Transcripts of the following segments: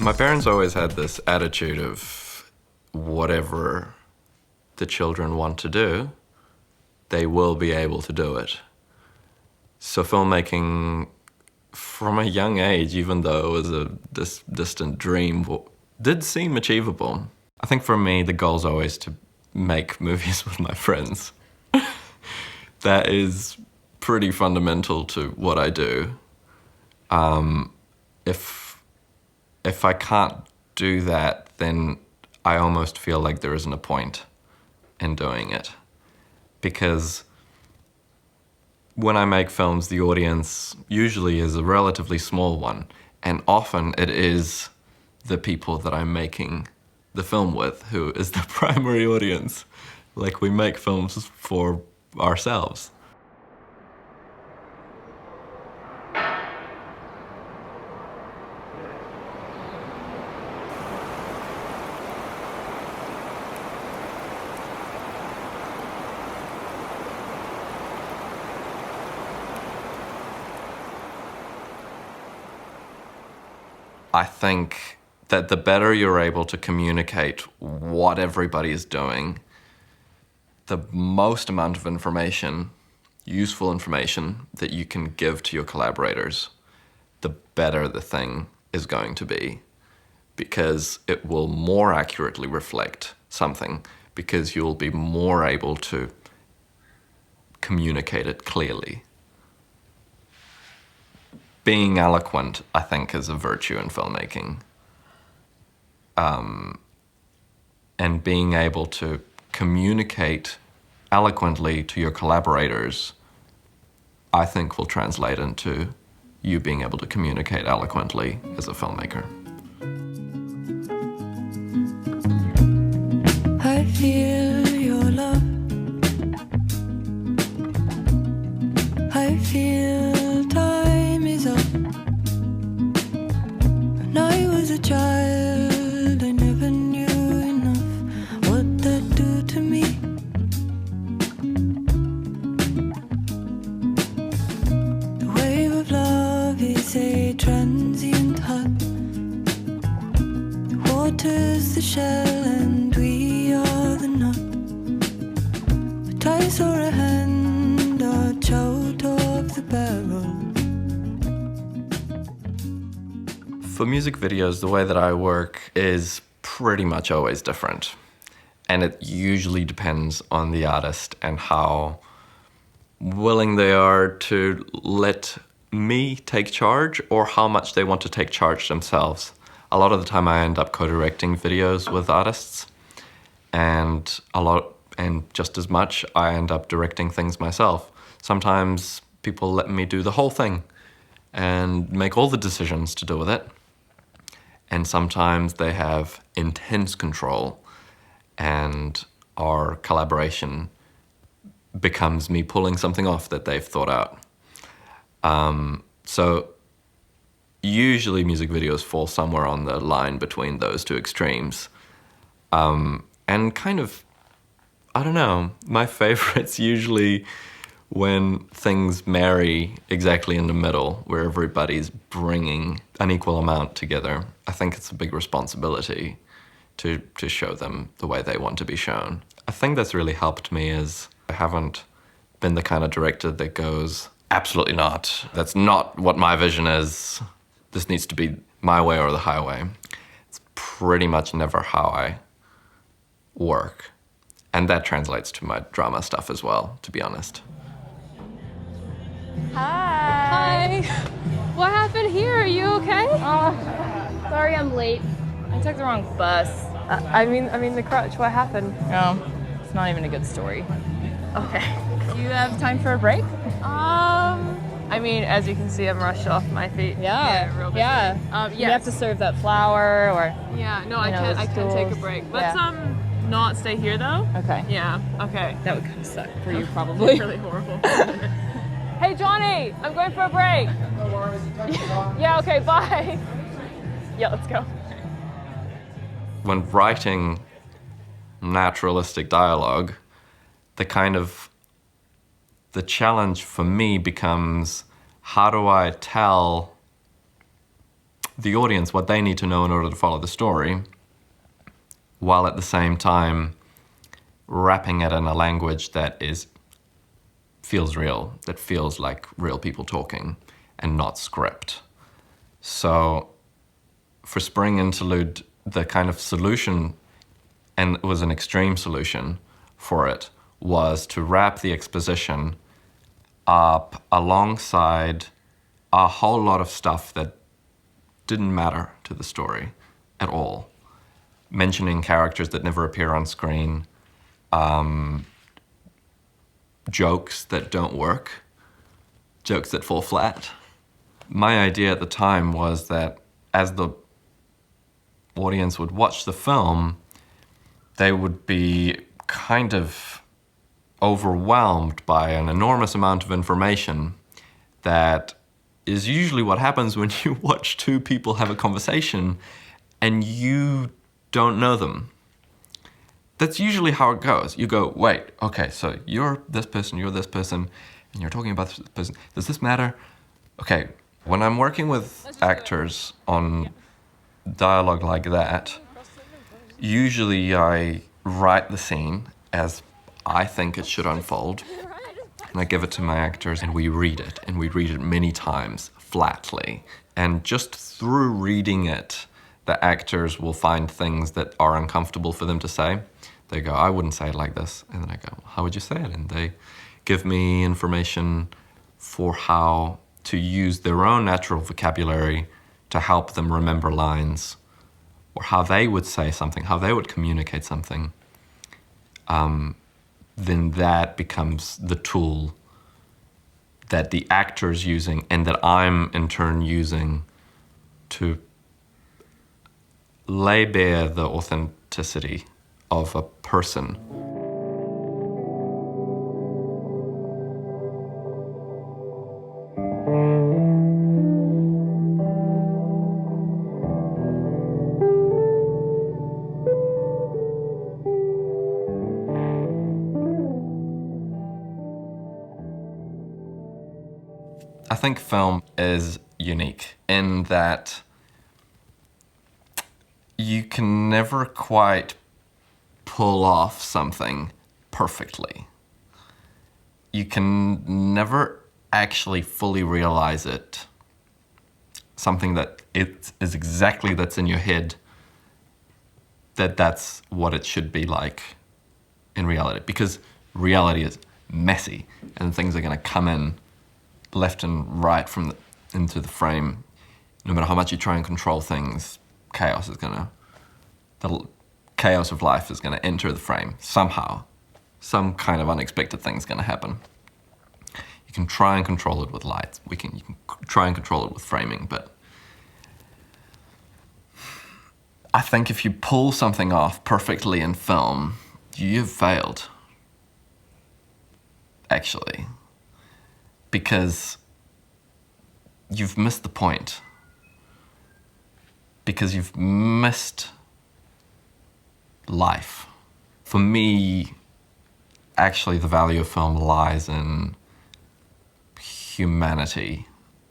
My parents always had this attitude of whatever the children want to do, they will be able to do it. So filmmaking, from a young age, even though it was a distant dream, did seem achievable. I think for me, the goal is always to make movies with my friends. That is pretty fundamental to what I do. If I can't do that, then I almost feel like there isn't a point in doing it. Because when I make films, the audience usually is a relatively small one, and often it is the people that I'm making the film with who is the primary audience. Like, we make films for ourselves. I think that the better you're able to communicate what everybody is doing, the most amount of information, useful information, that you can give to your collaborators, the better the thing is going to be. Because it will more accurately reflect something, because you'll be more able to communicate it clearly. Being eloquent, I think, is a virtue in filmmaking. And being able to communicate eloquently to your collaborators, I think will translate into you being able to communicate eloquently as a filmmaker. I feel your love. I feel time is up. When I was a child, I never knew enough what that do to me. The wave of love is a transient hut. The water's the shell and we are the nut. But I saw a hand arch out of the barrel. For music videos, the way that I work is pretty much always different. And it usually depends on the artist and how willing they are to let me take charge, or how much they want to take charge themselves. A lot of the time I end up co-directing videos with artists, and just as much I end up directing things myself. Sometimes people let me do the whole thing and make all the decisions to do with it. And sometimes they have intense control, and our collaboration becomes me pulling something off that they've thought out. So usually music videos fall somewhere on the line between those two extremes. And kind of, I don't know, my favorite's usually when things marry exactly in the middle, where everybody's bringing an equal amount together. I think it's a big responsibility to show them the way they want to be shown. I think that's really helped me is I haven't been the kind of director that goes, absolutely not. That's not what my vision is. This needs to be my way or the highway. It's pretty much never how I work. And that translates to my drama stuff as well, to be honest. Hi. What happened here? Are you okay? Sorry I'm late. I took the wrong bus. I mean the crutch. What happened? Oh, it's not even a good story. Okay. Do you have time for a break? I mean, as you can see, I'm rushed off my feet. Real busy. Yes. You have to serve that flour or... Yeah, no, I can take a break. Let's not stay here though. Okay. Yeah, okay. That would kind of suck for you probably. Really horrible. Hey Johnny, I'm going for a break. No worries. Yeah, okay, bye. Yeah, let's go. When writing naturalistic dialogue, the challenge for me becomes, how do I tell the audience what they need to know in order to follow the story, while at the same time wrapping it in a language that feels real, that feels like real people talking and not script. So for Spring Interlude, the kind of solution, and it was an extreme solution for it, was to wrap the exposition up alongside a whole lot of stuff that didn't matter to the story at all. Mentioning characters that never appear on screen, jokes that don't work, jokes that fall flat. My idea at the time was that as the audience would watch the film, they would be kind of overwhelmed by an enormous amount of information that is usually what happens when you watch two people have a conversation and you don't know them. That's usually how it goes. You go, wait, okay, so you're this person, and you're talking about this person. Does this matter? Okay, when I'm working with actors on dialogue like that, usually I write the scene as I think it should unfold, and I give it to my actors, and we read it many times, flatly. And just through reading it, the actors will find things that are uncomfortable for them to say. They go, I wouldn't say it like this. And then I go, how would you say it? And they give me information for how to use their own natural vocabulary to help them remember lines, or how they would say something, how they would communicate something. Then that becomes the tool that the actor's using and that I'm in turn using to lay bare the authenticity of a person. I think film is unique in that you can never quite pull off something perfectly. You can never actually fully realize it. Something that it is exactly that's in your head, that's what it should be like in reality. Because reality is messy and things are going to come in left and right into the frame. No matter how much you try and control things, the chaos of life is going to enter the frame somehow. Some kind of unexpected thing's going to happen. You can try and control it with lights. You can try and control it with framing, but I think if you pull something off perfectly in film, you've failed, actually. Because you've missed the point. Because you've missed life. For me, actually the value of film lies in humanity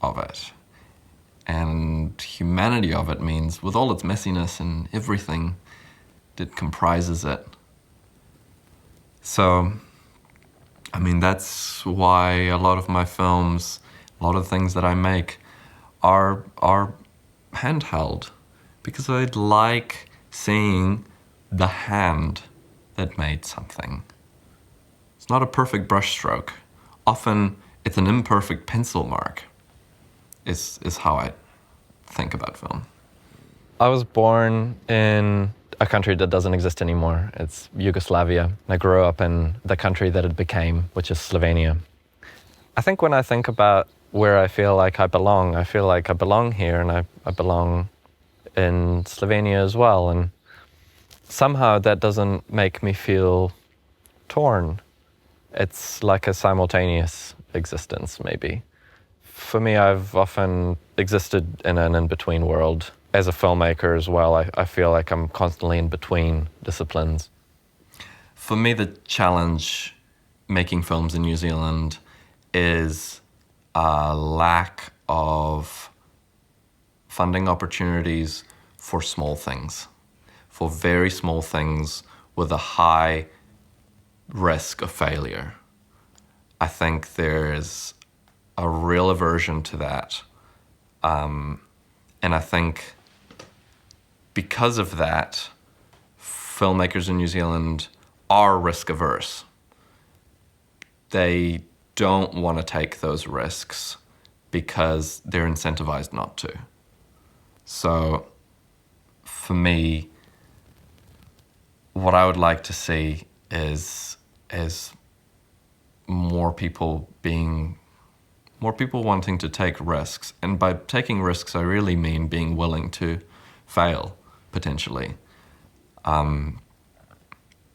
of it. And humanity of it means, with all its messiness and everything that comprises it. So, I mean, that's why a lot of my films, a lot of things that I make are handheld, because I'd like seeing the hand that made something. It's not a perfect brushstroke. Often it's an imperfect pencil mark, is how I think about film. I was born in a country that doesn't exist anymore. It's Yugoslavia. I grew up in the country that it became, which is Slovenia. I think when I think about where I feel like I feel like I belong here, and I belong in Slovenia as well. And somehow that doesn't make me feel torn. It's like a simultaneous existence, maybe. For me, I've often existed in an in-between world. As a filmmaker as well, I feel like I'm constantly in between disciplines. For me, the challenge making films in New Zealand is a lack of funding opportunities for small things, for very small things with a high risk of failure. I think there's a real aversion to that. And I think because of that, filmmakers in New Zealand are risk averse. They don't want to take those risks because they're incentivized not to. So for me, what I would like to see is more people wanting to take risks. And by taking risks, I really mean being willing to fail, potentially.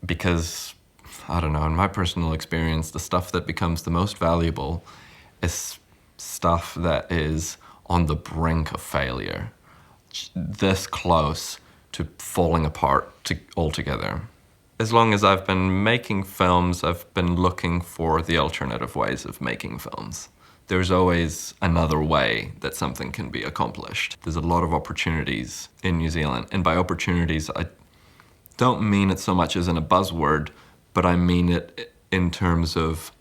Because, I don't know, in my personal experience, the stuff that becomes the most valuable is stuff that is on the brink of failure, this close to falling apart altogether. As long as I've been making films, I've been looking for the alternative ways of making films. There's always another way that something can be accomplished. There's a lot of opportunities in New Zealand, and by opportunities, I don't mean it so much as in a buzzword, but I mean it in terms of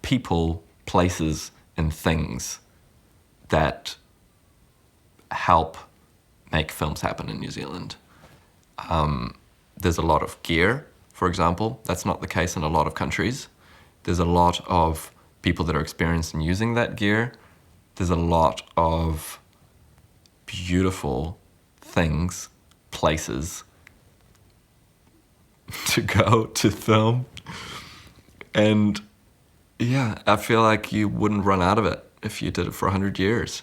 people, places, and things that help make films happen in New Zealand. There's a lot of gear, for example. That's not the case in a lot of countries. There's a lot of people that are experienced in using that gear. There's a lot of beautiful things, places to go to film. And yeah, I feel like you wouldn't run out of it if you did it for 100 years.